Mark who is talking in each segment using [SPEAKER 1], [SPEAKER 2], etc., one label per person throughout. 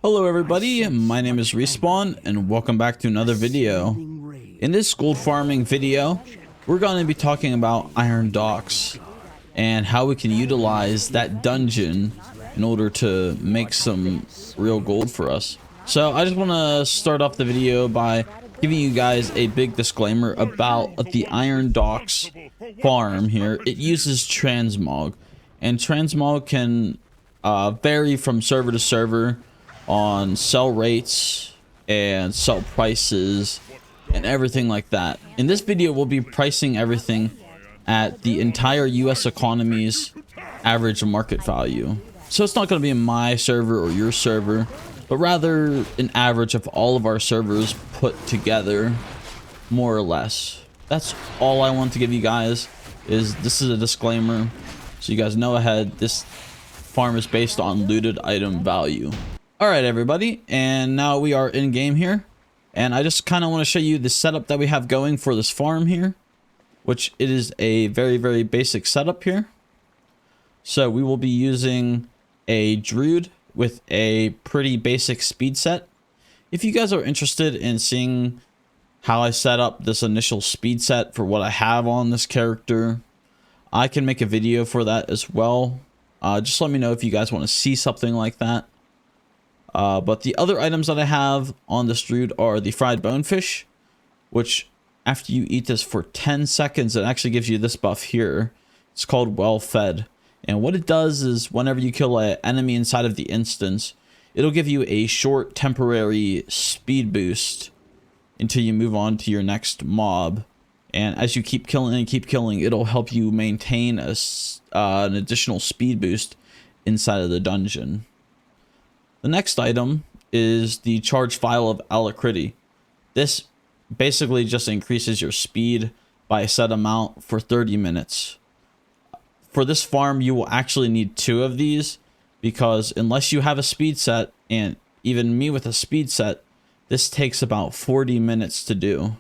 [SPEAKER 1] Hello everybody, my name is Respawn and welcome back to another video. In this gold farming video, we're going to be talking about Iron Docks and how we can utilize that dungeon in order to make some real gold for us. So I just want to start off the video by giving you guys a big disclaimer about the Iron Docks farm here. It uses transmog, and transmog can vary from server to server on sell rates and sell prices and everything like that. In this video, we'll be pricing everything at the entire US economy's average market value. So it's not going to be my server or your server, but rather an average of all of our servers put together, more or less. That's all I want to give you guys. This is a disclaimer, so you guys know ahead. This farm is based on looted item value. Alright everybody, and now we are in game here, and I just kind of want to show you the setup that we have going for this farm here, which it is a very basic setup here. So we will be using a druid with a pretty basic speed set. If you guys are interested in seeing how I set up this initial speed set for what I have on this character, I can make a video for that as well. Just let me know if you guys want to see something like that. But the other items that I have on this druid are the fried bonefish, which after you eat this for 10 seconds, it actually gives you this buff here. It's called well fed. And what it does is whenever you kill an enemy inside of the instance, it'll give you a short temporary speed boost until you move on to your next mob. And as you keep killing and keep killing, it'll help you maintain an additional speed boost inside of the dungeon. The next item is the charge file of alacrity. This basically just increases your speed by a set amount for 30 minutes. For this farm, you will actually need 2 of these, because unless you have a speed set, and even me with a speed set, this takes about 40 minutes to do.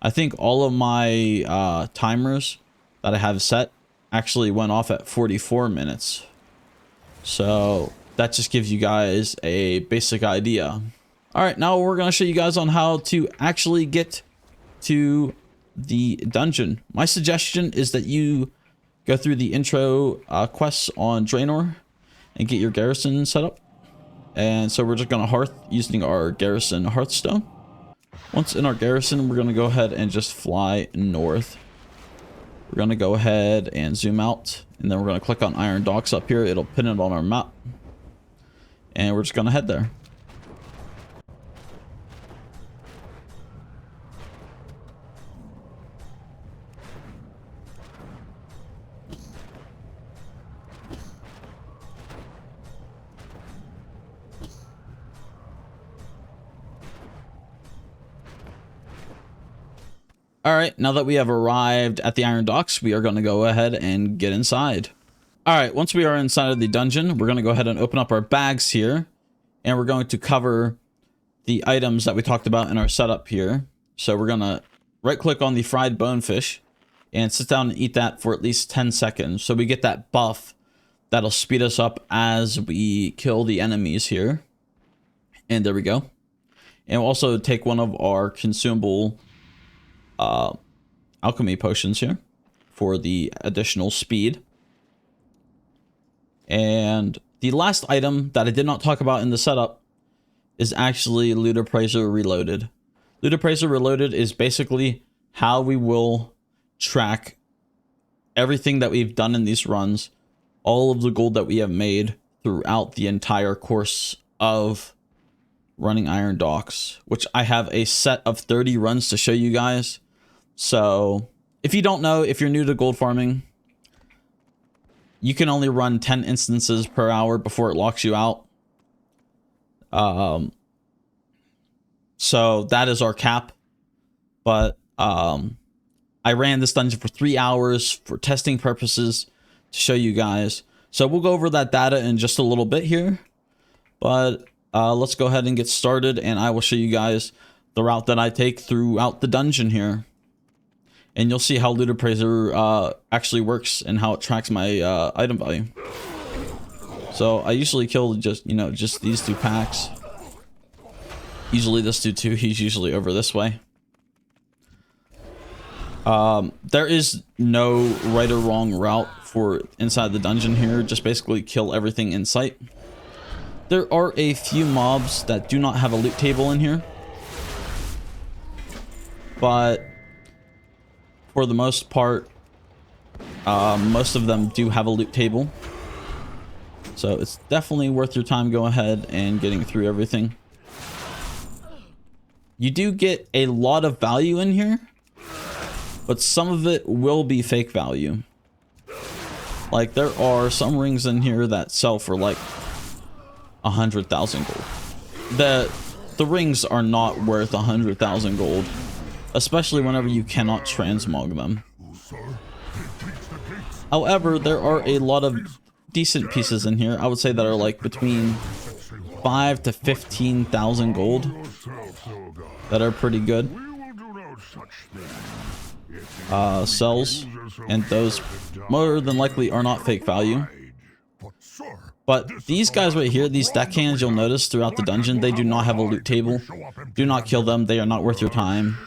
[SPEAKER 1] I think all of my timers that I have set actually went off at 44 minutes. So that just gives you guys a basic idea. All right, now we're going to show you guys on how to actually get to the dungeon. My suggestion is that you go through the intro quests on Draenor and get your garrison set up. And so we're just going to hearth using our garrison hearthstone. Once in our garrison, we're going to go ahead and just fly north. We're going to go ahead and zoom out, and then we're going to click on Iron Docks up here. It'll pin it on our map. And we're just going to head there. Alright, now that we have arrived at the Iron Docks, we are going to go ahead and get inside. Alright, once we are inside of the dungeon, we're going to go ahead and open up our bags here. And we're going to cover the items that we talked about in our setup here. So we're going to right click on the fried bonefish and sit down and eat that for at least 10 seconds. So we get that buff that'll speed us up as we kill the enemies here. And there we go. And we'll also take one of our consumable alchemy potions here for the additional speed. And the last item that I did not talk about in the setup is actually Loot Appraiser Reloaded. Loot Appraiser Reloaded is basically how we will track everything that we've done in these runs, all of the gold that we have made throughout the entire course of running Iron Docks, which I have a set of 30 runs to show you guys. So if you don't know, if you're new to gold farming, you can only run 10 instances per hour before it locks you out. So that is our cap. But I ran this dungeon for 3 hours for testing purposes to show you guys. So we'll go over that data in just a little bit here. But let's go ahead and get started, and I will show you guys the route that I take throughout the dungeon here. And you'll see how Loot Appraiser actually works and how it tracks my item value. So I usually kill just, you know, just these 2 packs. Usually this dude too, he's usually over this way. There is no right or wrong route for inside the dungeon here. Just basically kill everything in sight. There are a few mobs that do not have a loot table in here, but for the most part, most of them do have a loot table. So it's definitely worth your time going ahead and getting through everything. You do get a lot of value in here, but some of it will be fake value. Like there are some rings in here that sell for like 100,000 gold. The rings are not worth 100,000 gold, especially whenever you cannot transmog them. However, there are a lot of decent pieces in here. I would say that are like between 5 to 15,000 gold that are pretty good. Cells, and those more than likely are not fake value. But these guys right here, these deckhands, you'll notice throughout the dungeon, they do not have a loot table. Do not kill them. They are not worth your time.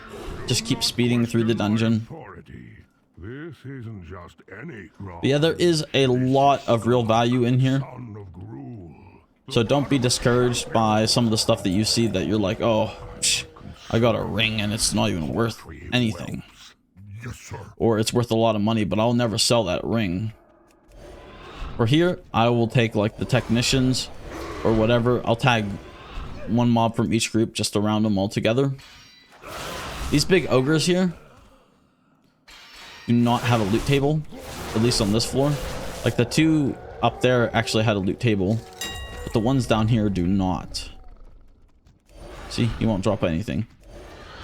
[SPEAKER 1] Just keep speeding through the dungeon. But yeah, there is a lot of real value in here. So don't be discouraged by some of the stuff that you see that you're like, oh, I got a ring and it's not even worth anything. Or it's worth a lot of money, but I'll never sell that ring. For here, I will take like the technicians or whatever. I'll tag 1 mob from each group just to round them all together. These big ogres here do not have a loot table, at least on this floor. Like the 2 up there actually had a loot table, but the ones down here do not. See, you won't drop anything.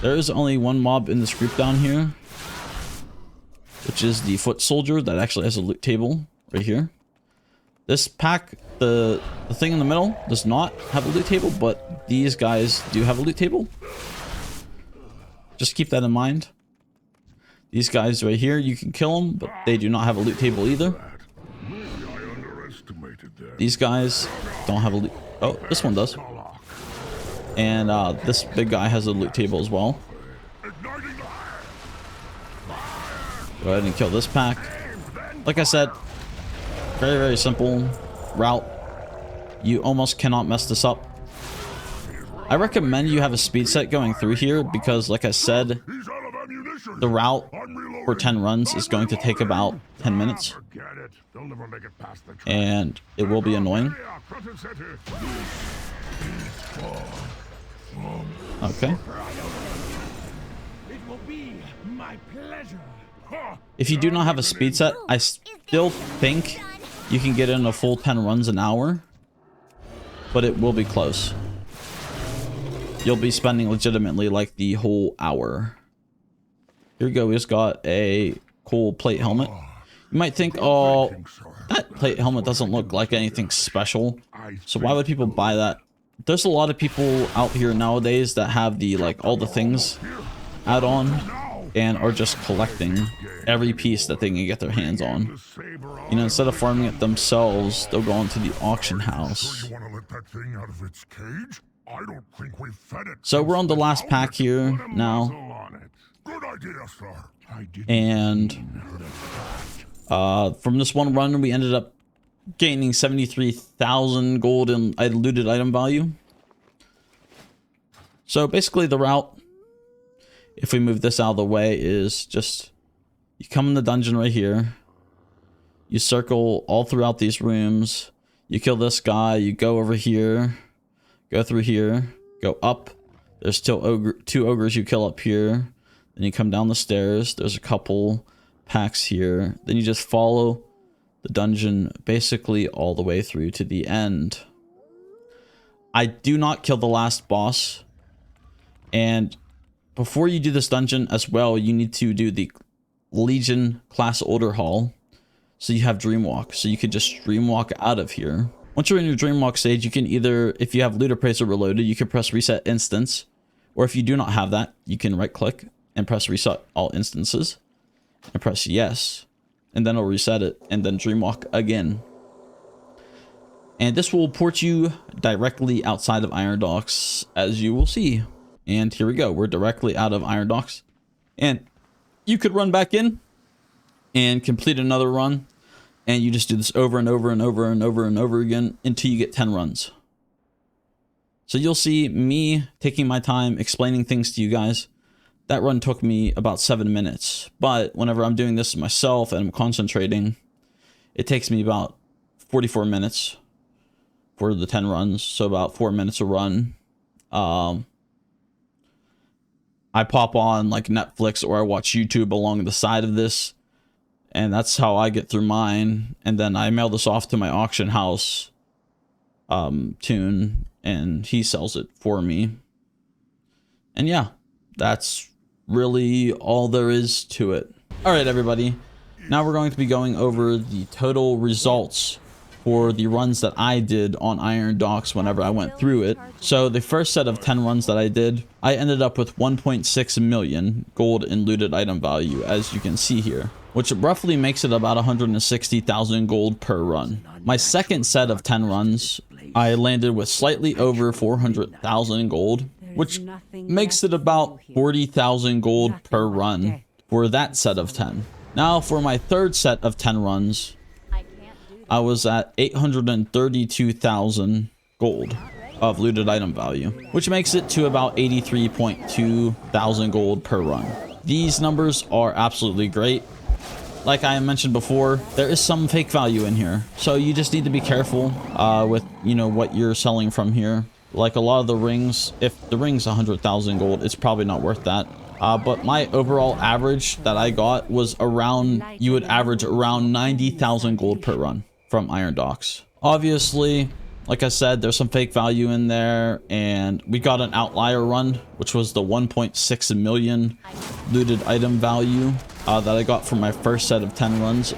[SPEAKER 1] There is only 1 mob in this group down here, which is the foot soldier that actually has a loot table right here. This pack, the thing in the middle, does not have a loot table, but these guys do have a loot table. Just keep that in mind. These guys right here, you can kill them, but they do not have a loot table either. These guys don't have a loot. Oh, this one does. And this big guy has a loot table as well. Go ahead and kill this pack. Like I said, very, very simple route. You almost cannot mess this up. I recommend you have a speed set going through here because, like I said, the route for 10 runs is going to take about 10 minutes. And it will be annoying. Okay. If you do not have a speed set, I still think you can get in a full 10 runs an hour, but it will be close. You'll be spending legitimately like the whole hour. Here we go. We just got a cool plate helmet. You might think, oh, that plate helmet doesn't look like anything special, so why would people buy that? There's a lot of people out here nowadays that have the like all the things add-on and are just collecting every piece that they can get their hands on. You know, instead of farming it themselves, they'll go into the auction house. So we're on the last pack here now. And from this one run, we ended up gaining 73,000 gold in looted item value. So basically the route, if we move this out of the way, is just you come in the dungeon right here, you circle all throughout these rooms, you kill this guy, you go over here, go through here, go up, there's still 2 ogres you kill up here, then you come down the stairs, there's a couple packs here, then you just follow the dungeon basically all the way through to the end. I do not kill the last boss, and before you do this dungeon as well, you need to do the Legion class order hall, so you have Dreamwalk, so you could just Dreamwalk out of here. Once you're in your Dreamwalk stage, you can either, if you have Loot Appraiser reloaded, you can press reset instance, or if you do not have that, you can right click and press reset all instances and press yes, and then it'll reset it and then Dreamwalk again. And this will port you directly outside of Iron Docks, as you will see. And here we go. We're directly out of Iron Docks. And you could run back in and complete another run. And you just do this over and over and over and over and over again until you get 10 runs. So you'll see me taking my time explaining things to you guys. That run took me about 7 minutes. But whenever I'm doing this myself and I'm concentrating, it takes me about 44 minutes for the 10 runs. So about 4 minutes a run. I pop on like Netflix or I watch YouTube along the side of this. And that's how I get through mine. And then I mail this off to my auction house, Tune, and he sells it for me. And yeah, that's really all there is to it. All right, everybody. Now we're going to be going over the total results for the runs that I did on Iron Docks whenever I went through it. So the first set of 10 runs that I did, I ended up with 1.6 million gold in looted item value, as you can see here, which roughly makes it about 160,000 gold per run. My second set of 10 runs, I landed with slightly over 400,000 gold, which makes it about 40,000 gold per run for that set of 10. Now for my third set of 10 runs, I was at 832,000 gold of looted item value, which makes it to about 83.2 thousand gold per run. These numbers are absolutely great. Like I mentioned before, there is some fake value in here, so you just need to be careful with, you know, what you're selling from here. Like a lot of the rings, if the ring's 100,000 gold, it's probably not worth that. But my overall average that I got was around, you would average around 90,000 gold per run from Iron Docks. Obviously, like I said, there's some fake value in there, and we got an outlier run, which was the 1.6 million looted item value that I got from my first set of 10 runs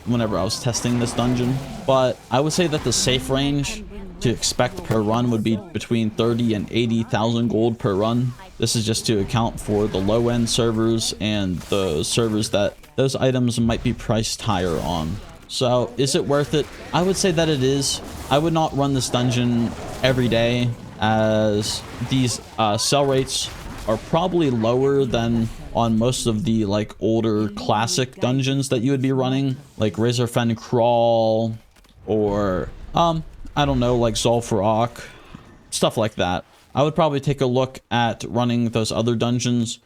[SPEAKER 1] whenever I was testing this dungeon. But I would say that the safe range to expect per run would be between 30 and 80,000 gold per run. This is just to account for the low-end servers and the servers that those items might be priced higher on. So is it worth it? I would say that it is. I would not run this dungeon every day, as these sell rates are probably lower than on most of the like older classic dungeons that you would be running, like Razorfen Crawl or I don't know, like Zul'Farrak, stuff like that. I would probably take a look at running those other dungeons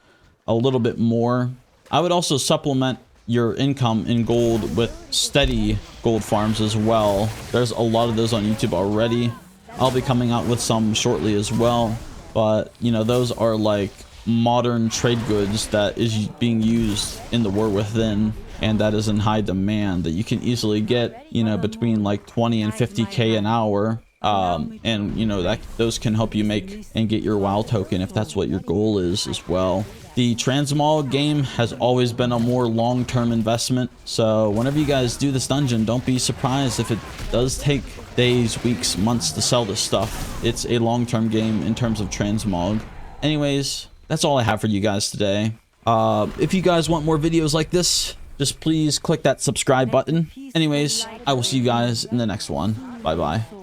[SPEAKER 1] a little bit more. I would also supplement your income in gold with steady gold farms as well. There's a lot of those on YouTube already. I'll be coming out with some shortly as well, but you know, those are like modern trade goods that is being used in the War Within, and that is in high demand, that you can easily get, you know, between like 20 and 50k an hour. And you know, that those can help you make and get your WoW token if that's what your goal is as well. The transmog game has always been a more long-term investment, so whenever you guys do this dungeon, don't be surprised if it does take days, weeks, months to sell this stuff. It's a long-term game in terms of transmog. Anyways, that's all I have for you guys today. If you guys want more videos like this, just please click that subscribe button. Anyways, I will see you guys in the next one. Bye bye.